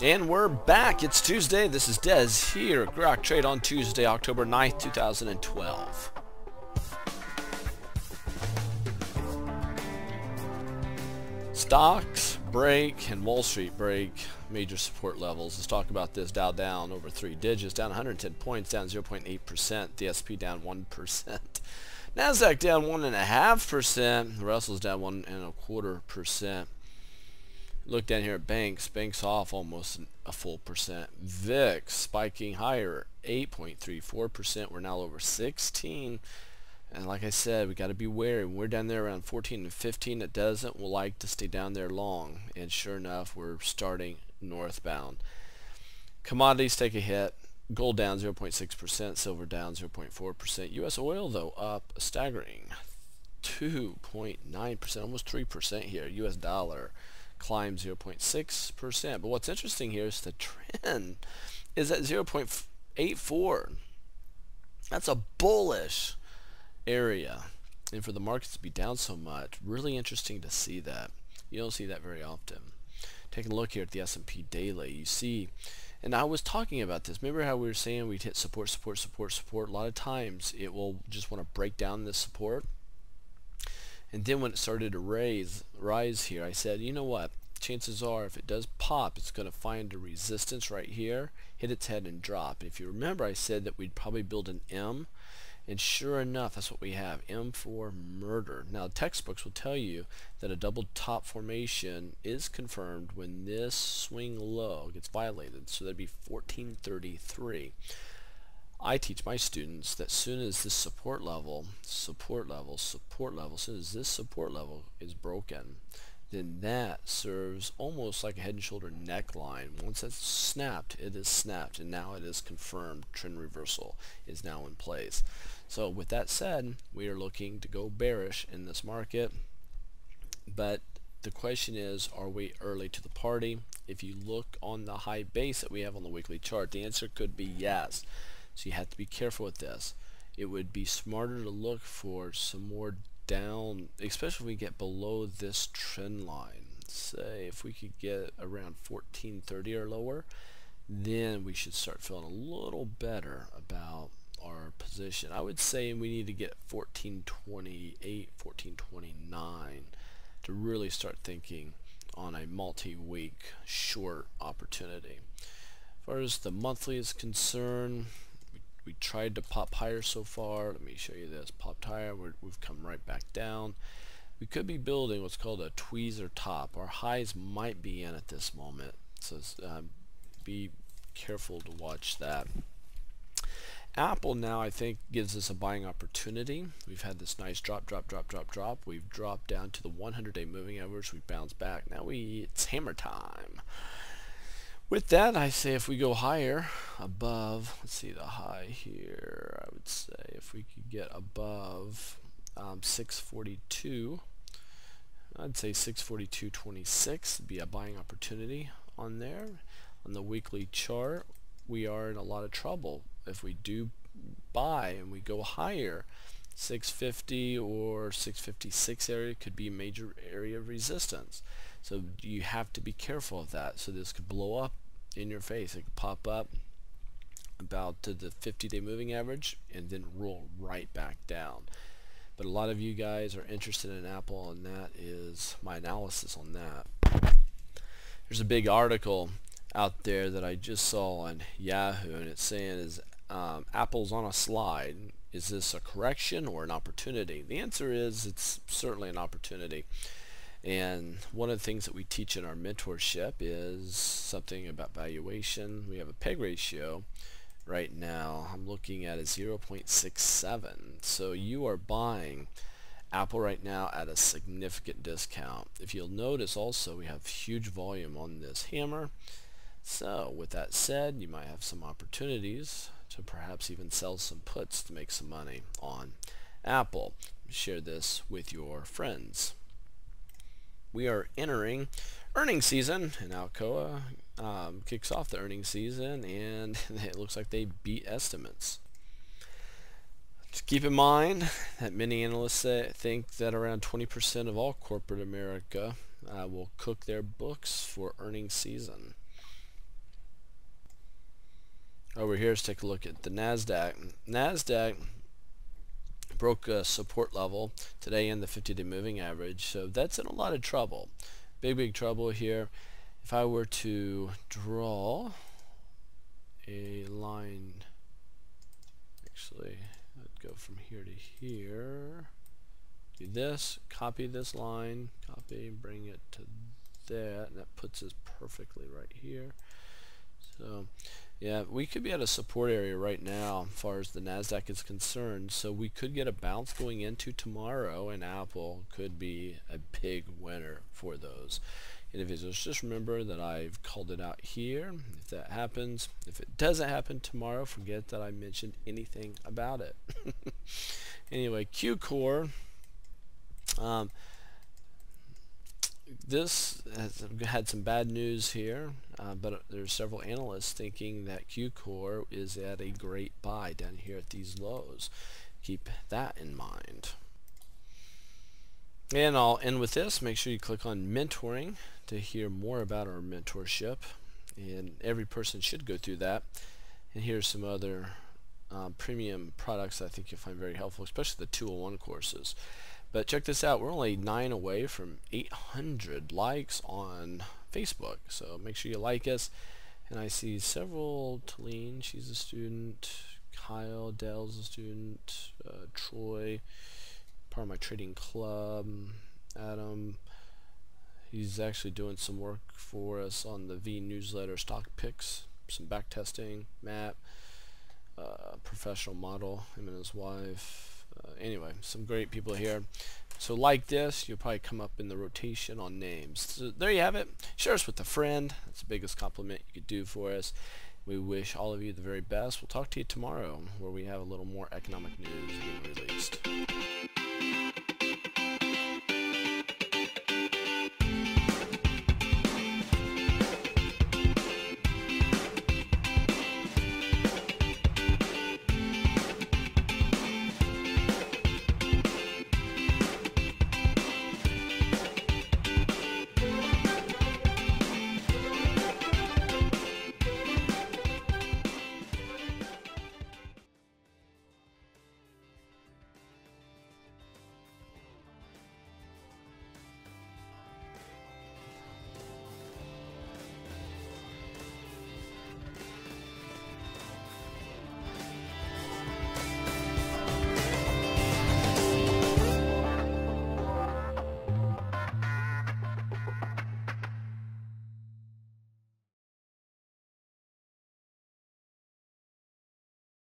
And we're back. It's Tuesday. This is Dez here at Grok Trade on Tuesday, October 9th, 2012. Stocks break and Wall Street break major support levels. Let's talk about this. Dow down over 3 digits, down 110 points, down 0.8%. The SP down 1%. Nasdaq down 1.5%. Russell's down 1.25%. Look down here at banks. Banks off almost a full percent. VIX spiking higher, 8.34%. We're now over 16. And like I said, we got to be wary. When we're down there around 14 and 15, it doesn't. We'll like to stay down there long. And sure enough, we're starting northbound. Commodities take a hit. Gold down 0.6%. Silver down 0.4%. U.S. oil, though, up a staggering 2.9%, almost 3% here. U.S. dollar climbs 0.6%. But what's interesting here is the TRIN is at 0.84. That's a bullish area. And for the markets to be down so much, really interesting to see that. You don't see that very often. Taking a look here at the S&P daily, you see, and I was talking about this. Remember how we were saying we'd hit support, support, support, support? A lot of times it will just want to break down this support. And then when it started to rise here, I said, you know what? Chances are if it does pop, it's going to find a resistance right here, hit its head and drop. If you remember, I said that we'd probably build an M. And sure enough, that's what we have. M for murder. Now, textbooks will tell you that a double top formation is confirmed when this swing low gets violated. So that'd be 1433. I teach my students that as soon as this support level, as soon as this support level is broken, then that serves almost like a head and shoulder neckline. Once that's snapped, it is snapped, and now it is confirmed. TRIN reversal is now in place. So with that said, we are looking to go bearish in this market, but the question is, are we early to the party? If you look on the high base that we have on the weekly chart, the answer could be yes. So you have to be careful with this. It would be smarter to look for some more down, especially if we get below this trend line. Say if we could get around 1430 or lower, then we should start feeling a little better about our position. I would say we need to get 1428, 1429 to really start thinking on a multi-week short opportunity. As far as the monthly is concerned, we tried to pop higher so far. Let me show you this. Popped higher. We've come right back down. We could be building what's called a tweezer top. Our highs might be in at this moment. So be careful to watch that. Apple now, I think, gives us a buying opportunity. We've had this nice drop, drop, drop, drop, drop. We've dropped down to the 100-day moving average. We've bounced back. Now it's hammer time. With that, I say if we go higher, above, let's see the high here, I would say if we could get above 642, I'd say 642.26 would be a buying opportunity on there. On the weekly chart, we are in a lot of trouble. If we do buy and we go higher, 650 or 656 area could be a major area of resistance. So you have to be careful of that. So this could blow up in your face. It could pop up about to the 50-day moving average and then roll right back down. But a lot of you guys are interested in Apple, and that is my analysis on that. There's a big article out there that I just saw on Yahoo, and it's saying is Apple's on a slide. Is this a correction or an opportunity? The answer is it's certainly an opportunity. And one of the things that we teach in our mentorship is something about valuation. We have a PEG ratio right now. I'm looking at a 0.67. So you are buying Apple right now at a significant discount. If you'll notice also, we have huge volume on this hammer. So with that said, you might have some opportunities to perhaps even sell some puts to make some money on Apple. Share this with your friends. We are entering earnings season, and Alcoa kicks off the earnings season, and it looks like they beat estimates. Just keep in mind that many analysts think that around 20% of all corporate America will cook their books for earnings season. over here, let's take a look at the NASDAQ. NASDAQ broke a support level today in the 50-day moving average, so that's in a lot of trouble. Big trouble here. If I were to draw a line, actually I'd go from here to here, do this, copy this line, copy, bring it to that, and that puts us perfectly right here. So yeah, we could be at a support area right now as far as the NASDAQ is concerned, so we could get a bounce going into tomorrow, and Apple could be a big winner for those individuals. Just remember that I've called it out here. If that happens, if it doesn't happen tomorrow, forget that I mentioned anything about it. Anyway, Q-Core, this has had some bad news here, but there's several analysts thinking that Q-Core is at a great buy down here at these lows. Keep that in mind. And I'll end with this. Make sure you click on mentoring to hear more about our mentorship, and every person should go through that. And here's some other premium products I think you'll find very helpful, especially the 201 courses. But check this out, we're only 9 away from 800 likes on Facebook, so make sure you like us. And I see several, Talene, she's a student, Kyle, Dell's a student, Troy, part of my trading club, Adam, he's actually doing some work for us on the V newsletter, stock picks, some back testing, Matt, professional model, him and his wife. Anyway, some great people here. So like this, you'll probably come up in the rotation on names. So there you have it. Share us with a friend. That's the biggest compliment you could do for us. We wish all of you the very best. We'll talk to you tomorrow, where we have a little more economic news being released.